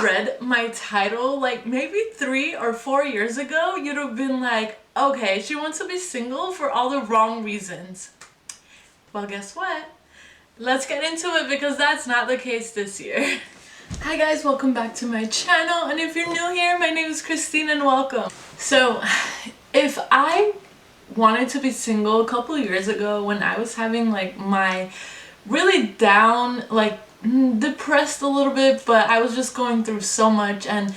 read my title like maybe 3 or 4 years ago, you'd have been like, okay, she wants to be single for all the wrong reasons. Well, guess what? Let's get into it because that's not the case this year. Hi guys, welcome back to my channel, and if you're new here, my name is Christine and welcome. So, if I wanted to be single a couple years ago when I was having like my really down, like depressed a little bit, but I was just going through so much, and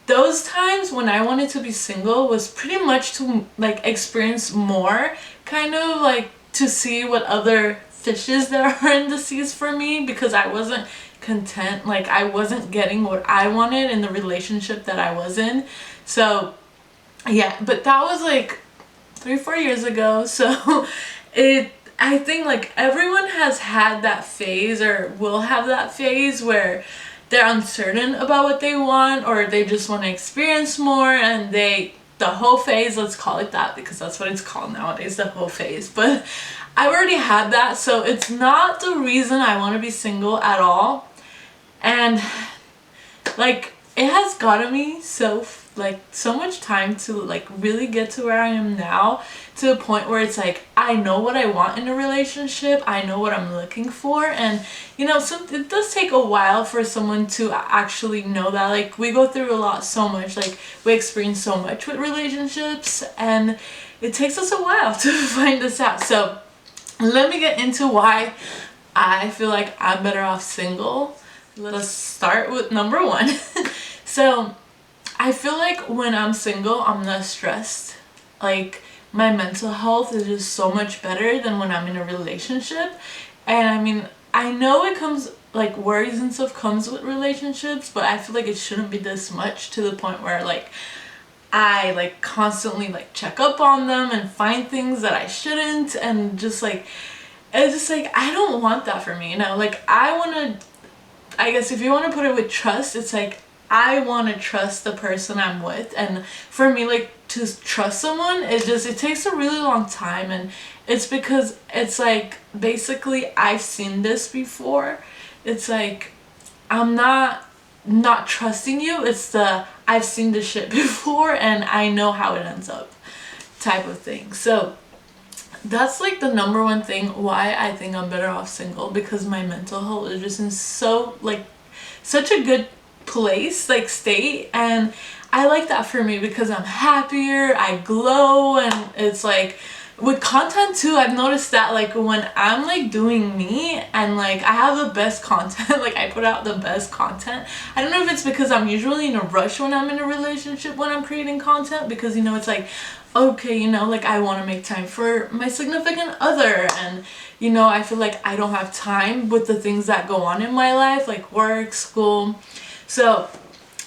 those times when I wanted to be single was pretty much to like experience more, kind of like to see what other fishes there are in the seas for me, because I wasn't content, like I wasn't getting what I wanted in the relationship that I was in. So yeah, but that was like 3-4 years ago. So I think like everyone has had that phase or will have that phase where they're uncertain about what they want, or they just want to experience more, and the whole phase, let's call it that because that's what it's called nowadays, the whole phase. But I already had that, so it's not the reason I want to be single at all. And like it has gotten me so much time to like really get to where I am now, to the point where it's like I know what I want in a relationship, I know what I'm looking for, and you know, it does take a while for someone to actually know that. Like we go through a lot, so much, like we experience so much with relationships, and it takes us a while to find this out. So let me get into why I feel like I'm better off single. Let's start with number one. So I feel like when I'm single, I'm less stressed. Like my mental health is just so much better than when I'm in a relationship. And I mean, I know it comes, like worries and stuff comes with relationships, but I feel like it shouldn't be this much, to the point where like I like constantly like check up on them and find things that I shouldn't, and just like it's just like I don't want that for me, you know? Like I guess if you want to put it with trust, it's like I want to trust the person I'm with. And for me, like to trust someone, it takes a really long time, and it's because it's like basically I've seen this before. It's like I'm not trusting you, it's the I've seen this shit before and I know how it ends up type of thing. So that's like the number one thing why I think I'm better off single, because my mental health is just in such a good place, like state, and I like that for me because I'm happier, I glow, and it's like with content too, I've noticed that like when I'm like doing me and like I have the best content, like I put out the best content. I don't know if it's because I'm usually in a rush when I'm in a relationship when I'm creating content, because you know, it's like okay, you know, like I want to make time for my significant other, and you know, I feel like I don't have time with the things that go on in my life, like work, school. So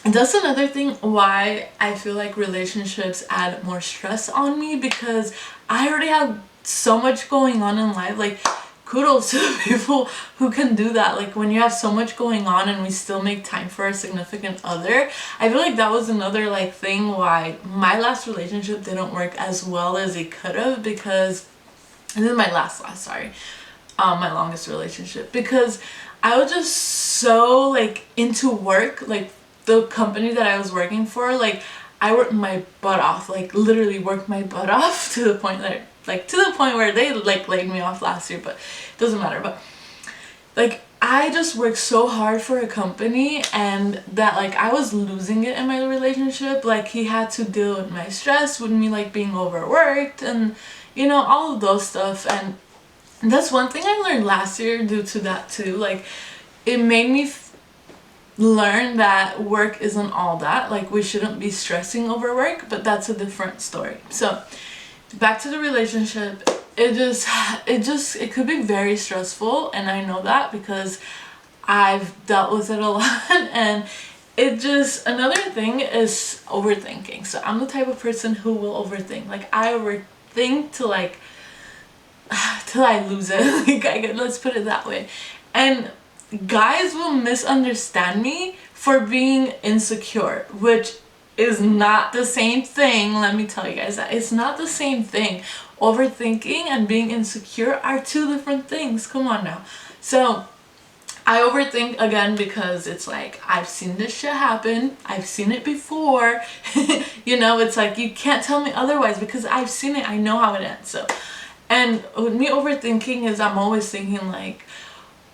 that's another thing why I feel like relationships add more stress on me, because I already have so much going on in life. Like kudos to the people who can do that. Like when you have so much going on and we still make time for our significant other. I feel like that was another like thing why my last relationship didn't work as well as it could have, because this is my my longest relationship, because I was just so like into work, like the company that I was working for, like I worked my butt off, like literally worked my butt off to the point where they like laid me off last year, but it doesn't matter. But like I just worked so hard for a company, and that like I was losing it in my relationship. Like he had to deal with my stress, with me like being overworked, and you know, all of those stuff. And that's one thing I learned last year due to that too. Like it made me learn that work isn't all that. Like we shouldn't be stressing over work, but that's a different story. So back to the relationship, it could be very stressful, and I know that because I've dealt with it a lot. And another thing is overthinking. So I'm the type of person who will overthink. Like I overthink to like till I lose it. Like let's put it that way. And guys will misunderstand me for being insecure, which is not the same thing. Let me tell you guys that it's not the same thing. Overthinking and being insecure are two different things. Come on now. So I overthink again because it's like, I've seen this shit happen. I've seen it before. You know, it's like, you can't tell me otherwise because I've seen it. I know how it ends. So, and with me overthinking is I'm always thinking like,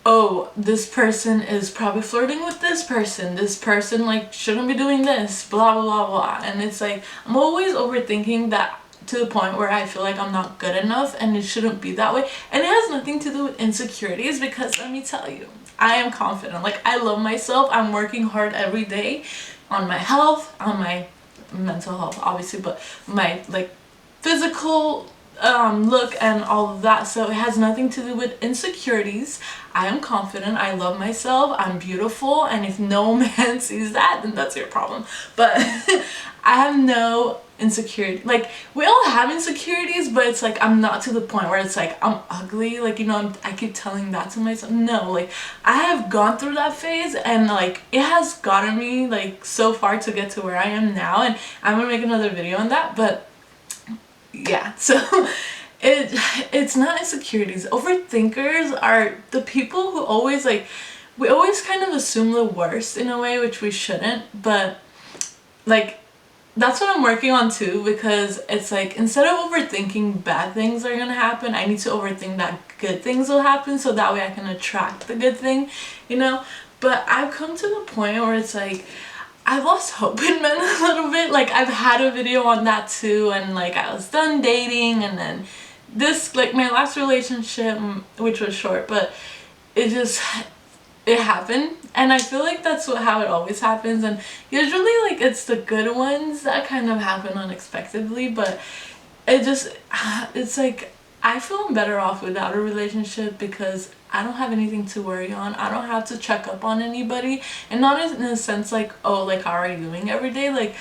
oh, this person is probably flirting with this person. This person like shouldn't be doing this, blah, blah, blah, blah. And it's like, I'm always overthinking that to the point where I feel like I'm not good enough, and it shouldn't be that way. And it has nothing to do with insecurities, because let me tell you, I am confident. Like, I love myself. I'm working hard every day on my health, on my mental health, obviously, but my like physical look and all of that. So it has nothing to do with insecurities. I am confident. I love myself. I'm beautiful. And if no man sees that, then that's your problem. But I have no insecurity. Like, we all have insecurities, but it's like, I'm not to the point where it's like I'm ugly. Like, you know, I keep telling that to myself. No, like, I have gone through that phase, and like, it has gotten me like so far to get to where I am now. And I'm gonna make another video on that. But yeah, so it's not insecurities. Overthinkers are the people who always like, we always kind of assume the worst in a way, which we shouldn't. But like, that's what I'm working on too, because it's like, instead of overthinking bad things are gonna happen, I need to overthink that good things will happen, so that way I can attract the good thing, you know. But I've come to the point where it's like, I've lost hope in men a little bit. Like, I've had a video on that too, and like, I was done dating, and then this, like, my last relationship, which was short, but it happened. And I feel like that's how it always happens, and usually like it's the good ones that kind of happen unexpectedly. But it's like, I feel I'm better off without a relationship, because I don't have anything to worry on. I don't have to check up on anybody, and not in a sense like, oh, like, how are you doing every day? Like,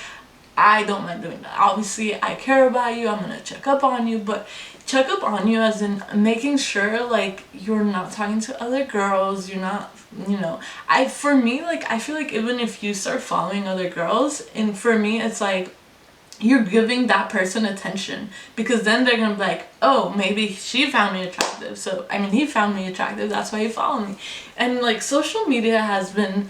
I don't mind doing that. Obviously, I care about you. I'm gonna check up on you, but check up on you as in making sure like you're not talking to other girls. You're not, you know. For me, like, I feel like even if you start following other girls, and for me, it's like, you're giving that person attention, because then they're gonna be like, oh, maybe she found me attractive, so I mean, he found me attractive, that's why he followed me. And like, social media has been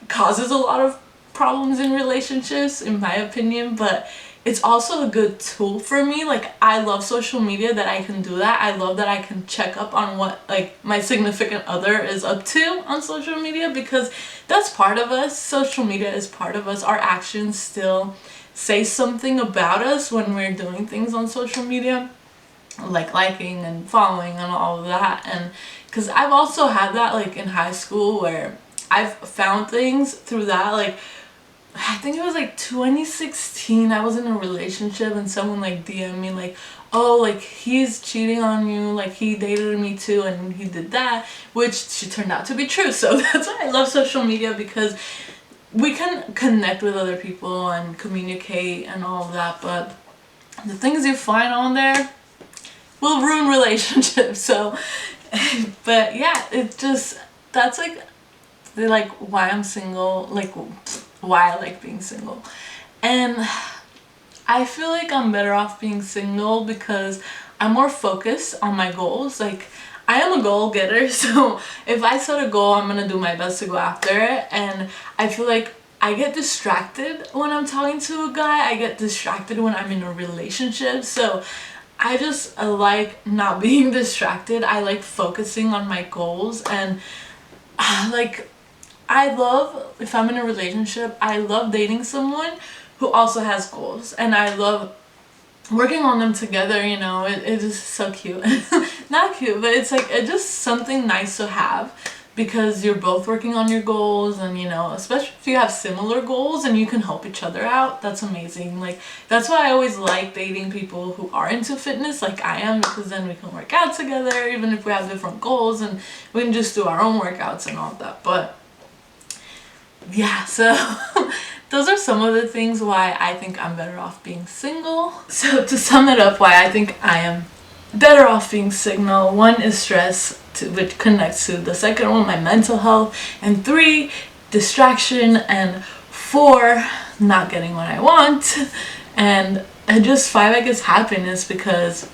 causes a lot of problems in relationships, in my opinion, but it's also a good tool for me. Like, I love social media that I can do that. I love that I can check up on what like my significant other is up to on social media, because that's part of us. Social media is part of us. Our actions still say something about us when we're doing things on social media, like liking and following and all of that. And because I've also had that like in high school, where I've found things through that. Like, I think it was like 2016, I was in a relationship, and someone like DM'd me like, oh, like, he's cheating on you, like, he dated me too, and he did that, which she turned out to be true. So that's why I love social media, because we can connect with other people and communicate and all of that. But the things you find on there will ruin relationships. So but yeah, it just, that's like why I'm single, like why I like being single. And I feel like I'm better off being single because I'm more focused on my goals. Like, I am a goal getter, so if I set a goal, I'm gonna do my best to go after it. And I feel like I get distracted when I'm talking to a guy. I get distracted when I'm in a relationship. So I just like not being distracted. I like focusing on my goals. And like, I love, if I'm in a relationship, I love dating someone who also has goals, and I love working on them together. You know, it is so cute. Not cute, but it's like, it's just something nice to have, because you're both working on your goals, and you know, especially if you have similar goals and you can help each other out, that's amazing. Like, that's why I always like dating people who are into fitness like I am, because then we can work out together even if we have different goals, and we can just do our own workouts and all of that. But yeah, so those are some of the things why I think I'm better off being single. So to sum it up, why I think I am better off being single: 1 is stress, which connects to the second one, my mental health, and 3, distraction, and 4, not getting what I want, and just 5, I guess, happiness, because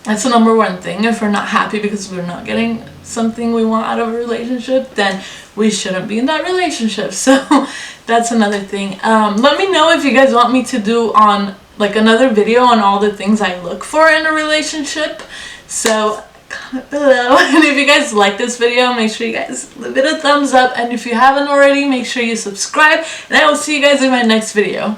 That's the number one thing. If we're not happy because we're not getting something we want out of a relationship, then we shouldn't be in that relationship. So that's another thing. Let me know if you guys want me to do on like another video on all the things I look for in a relationship. So comment below. And if you guys like this video, make sure you guys give it a thumbs up. And if you haven't already, make sure you subscribe. And I will see you guys in my next video.